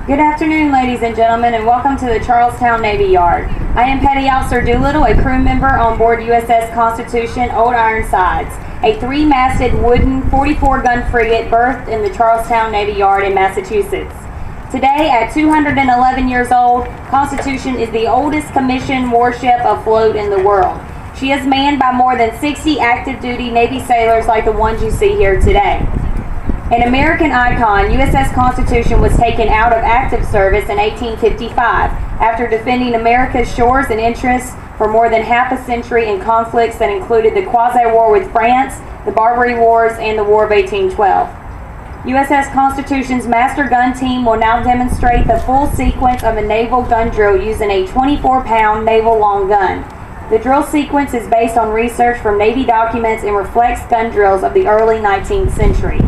Good afternoon, ladies and gentlemen, and welcome to the Charlestown Navy Yard. I am Petty Officer Doolittle, a crew member on board USS Constitution, Old Ironsides, a three-masted wooden 44-gun frigate berthed in the Charlestown Navy Yard in Massachusetts. Today, at 211 years old, Constitution is the oldest commissioned warship afloat in the world. She is manned by more than 60 active-duty Navy sailors like the ones you see here today. An American icon, USS Constitution was taken out of active service in 1855 after defending America's shores and interests for more than half a century in conflicts that included the Quasi-War with France, the Barbary Wars, and the War of 1812. USS Constitution's master gun team will now demonstrate the full sequence of a naval gun drill using a 24-pound naval long gun. The drill sequence is based on research from Navy documents and reflects gun drills of the early 19th century.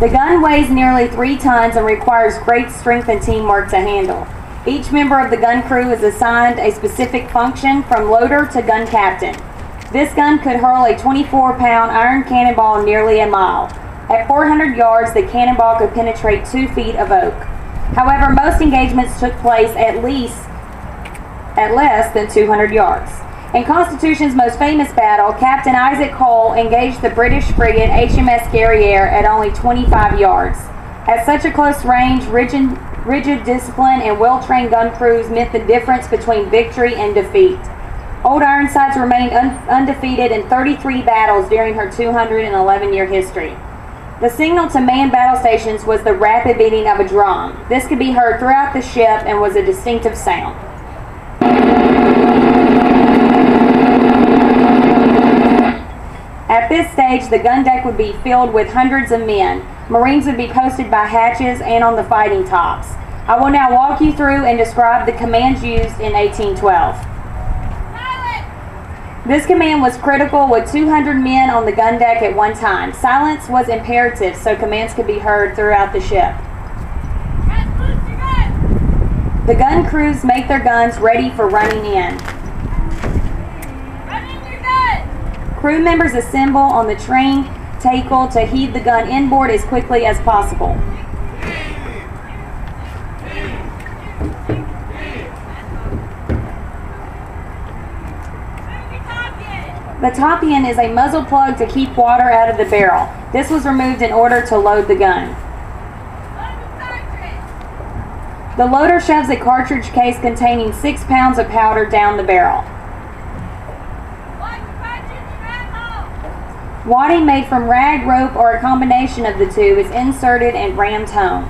The gun weighs nearly 3 tons and requires great strength and teamwork to handle. Each member of the gun crew is assigned a specific function from loader to gun captain. This gun could hurl a 24-pound iron cannonball nearly a mile. At 400 yards, the cannonball could penetrate 2 feet of oak. However, most engagements took place at less than 200 yards. In Constitution's most famous battle, Captain Isaac Cole engaged the British frigate HMS Guerriere at only 25 yards. At such a close range, rigid discipline and well-trained gun crews meant the difference between victory and defeat. Old Ironsides remained undefeated in 33 battles during her 211-year history. The signal to man battle stations was the rapid beating of a drum. This could be heard throughout the ship and was a distinctive sound. At this stage, the gun deck would be filled with hundreds of men. Marines would be posted by hatches and on the fighting tops. I will now walk you through and describe the commands used in 1812. Silence! This command was critical with 200 men on the gun deck at one time. Silence was imperative so commands could be heard throughout the ship. The gun crews make their guns ready for running in. Crew members assemble on the train tackle to heave the gun inboard as quickly as possible. The top end is a muzzle plug to keep water out of the barrel. This was removed in order to load the gun. The loader shoves a cartridge case containing 6 pounds of powder down the barrel. Wadding made from rag, rope, or a combination of the two is inserted and rammed home.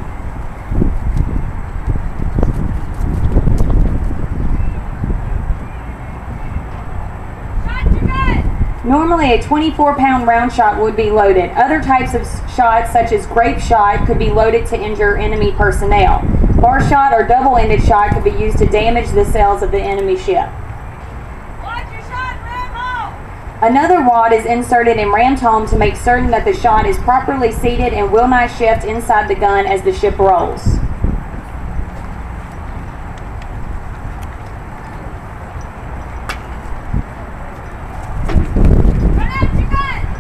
Normally, a 24-pound round shot would be loaded. Other types of shots, such as grape shot, could be loaded to injure enemy personnel. Bar shot or double-ended shot could be used to damage the sails of the enemy ship. Another wad is inserted and rammed home to make certain that the shot is properly seated and will not shift inside the gun as the ship rolls.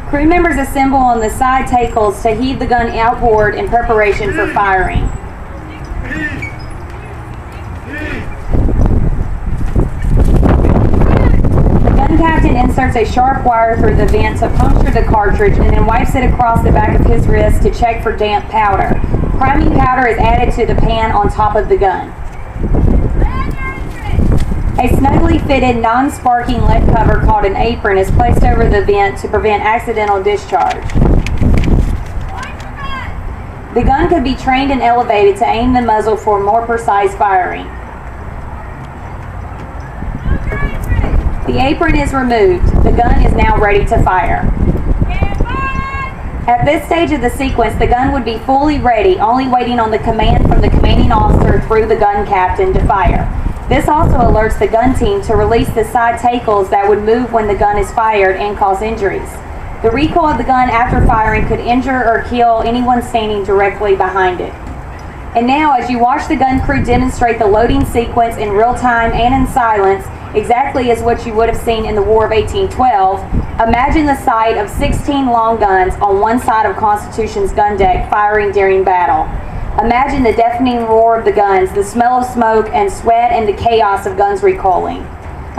Crew members assemble on the side tackles to heave the gun outboard in preparation for firing. The captain inserts a sharp wire through the vent to puncture the cartridge and then wipes it across the back of his wrist to check for damp powder. Priming powder is added to the pan on top of the gun. A snugly fitted, non-sparking lead cover called an apron is placed over the vent to prevent accidental discharge. The gun could be trained and elevated to aim the muzzle for more precise firing. The apron is removed. The gun is now ready to fire. At this stage of the sequence, the gun would be fully ready, only waiting on the command from the commanding officer through the gun captain to fire. This also alerts the gun team to release the side tackles that would move when the gun is fired and cause injuries. The recoil of the gun after firing could injure or kill anyone standing directly behind it. And now, as you watch the gun crew demonstrate the loading sequence in real time and in silence, exactly as what you would have seen in the War of 1812, imagine the sight of 16 long guns on one side of Constitution's gun deck firing during battle. Imagine the deafening roar of the guns, the smell of smoke and sweat, and the chaos of guns recoiling.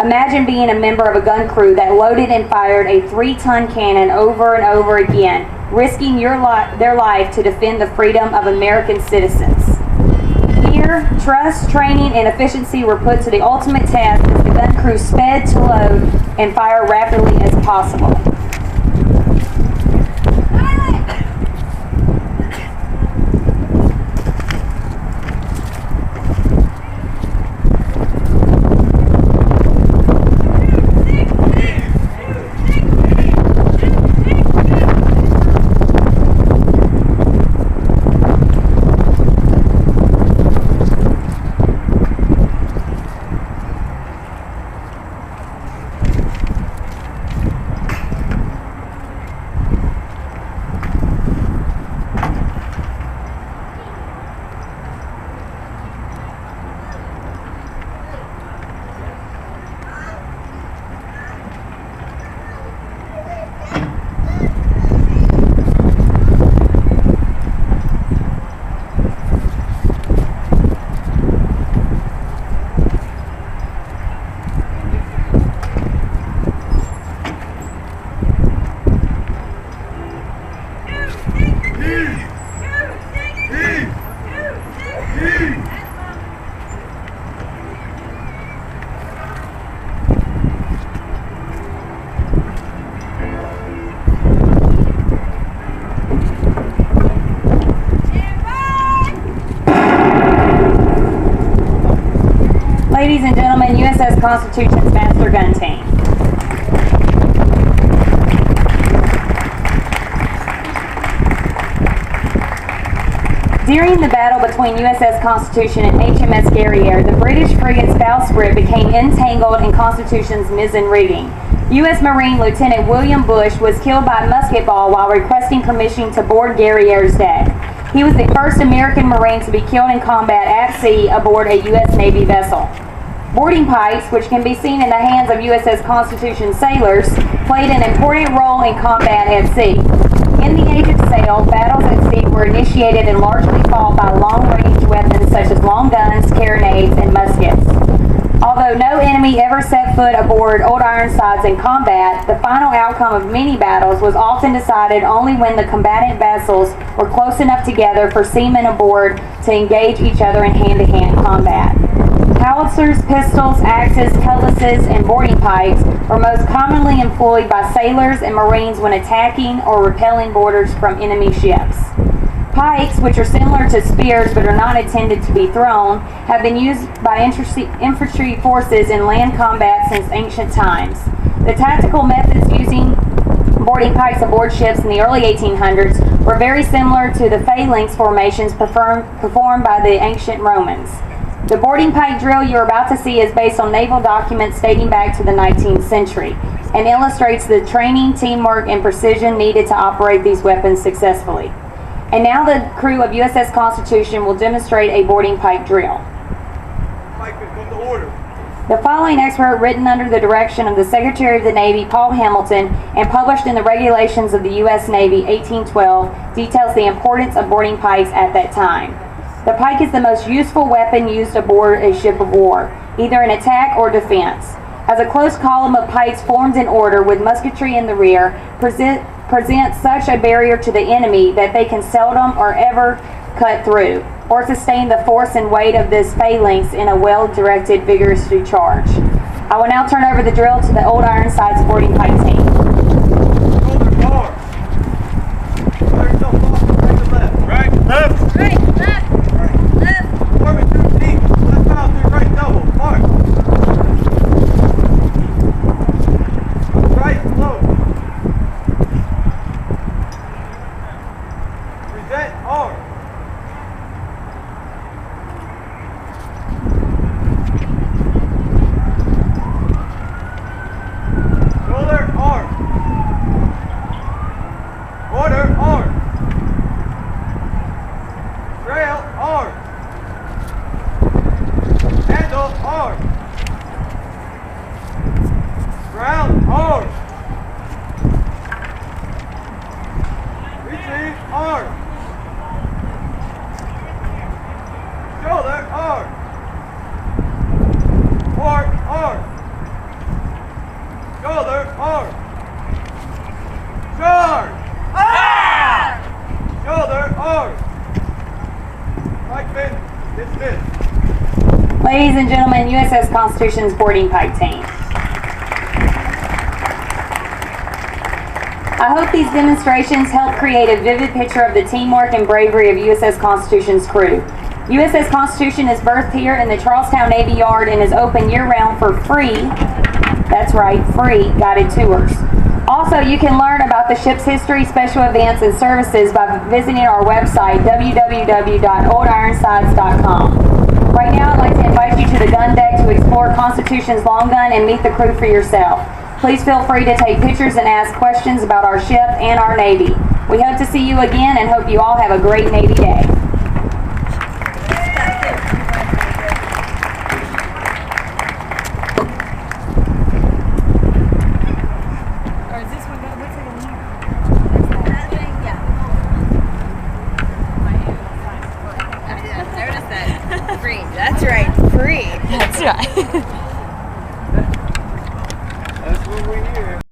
Imagine being a member of a gun crew that loaded and fired a 3-ton cannon over and over again, risking their life to defend the freedom of American citizens. Here, trust, training, and efficiency were put to the ultimate test as the gun crew sped to load and fire rapidly as possible. Ladies and gentlemen, USS Constitution's Master Gun Team. During the battle between USS Constitution and HMS Guerriere, the British frigate's bowsprit became entangled in Constitution's mizzen rigging. U.S. Marine Lieutenant William Bush was killed by a musket ball while requesting permission to board Guerriere's deck. He was the first American Marine to be killed in combat at sea aboard a U.S. Navy vessel. Boarding pikes, which can be seen in the hands of USS Constitution sailors, played an important role in combat at sea. In the age of sail, battles at sea were initiated and largely fought by long-range weapons such as long guns, carronades, and muskets. Although no enemy ever set foot aboard Old Ironsides in combat, the final outcome of many battles was often decided only when the combatant vessels were close enough together for seamen aboard to engage each other in hand-to-hand combat. Howitzers, pistols, axes, cutlasses, and boarding pikes were most commonly employed by sailors and Marines when attacking or repelling boarders from enemy ships. Pikes, which are similar to spears but are not intended to be thrown, have been used by infantry forces in land combat since ancient times. The tactical methods using boarding pikes aboard ships in the early 1800s were very similar to the phalanx formations performed by the ancient Romans. The boarding pike drill you're about to see is based on naval documents dating back to the 19th century and illustrates the training, teamwork, and precision needed to operate these weapons successfully. And now the crew of USS Constitution will demonstrate a boarding pike drill. Pike is from the order. The following expert, written under the direction of the Secretary of the Navy, Paul Hamilton, and published in the Regulations of the U.S. Navy, 1812, details the importance of boarding pikes at that time. The pike is the most useful weapon used aboard a ship of war, either in attack or defense. As a close column of pikes formed in order with musketry in the rear presents such a barrier to the enemy that they can seldom or ever cut through, or sustain the force and weight of this phalanx in a well-directed, vigorous charge. I will now turn over the drill to the Old Ironsides boarding pike team. Shoulder bar. Fire yourself off. Right to left. Right, left. Right, left, left. Forward 2 deep. Left out through right double. Mark. Right, slow. Present arm. Shoulder, arm. Order, arm. Constitution's boarding pike team. I hope these demonstrations help create a vivid picture of the teamwork and bravery of USS Constitution's crew. USS Constitution is berthed here in the Charlestown Navy Yard and is open year-round for free, that's right, free guided tours. Also, you can learn about the ship's history, special events, and services by visiting our website, www.oldironsides.com. Right now, I'd like to invite you to the gun deck to explore Constitution's long gun and meet the crew for yourself. Please feel free to take pictures and ask questions about our ship and our Navy. We hope to see you again and hope you all have a great Navy day. Or is this one going? What's it in here? Notice that. Free. That's right. Free. That's right.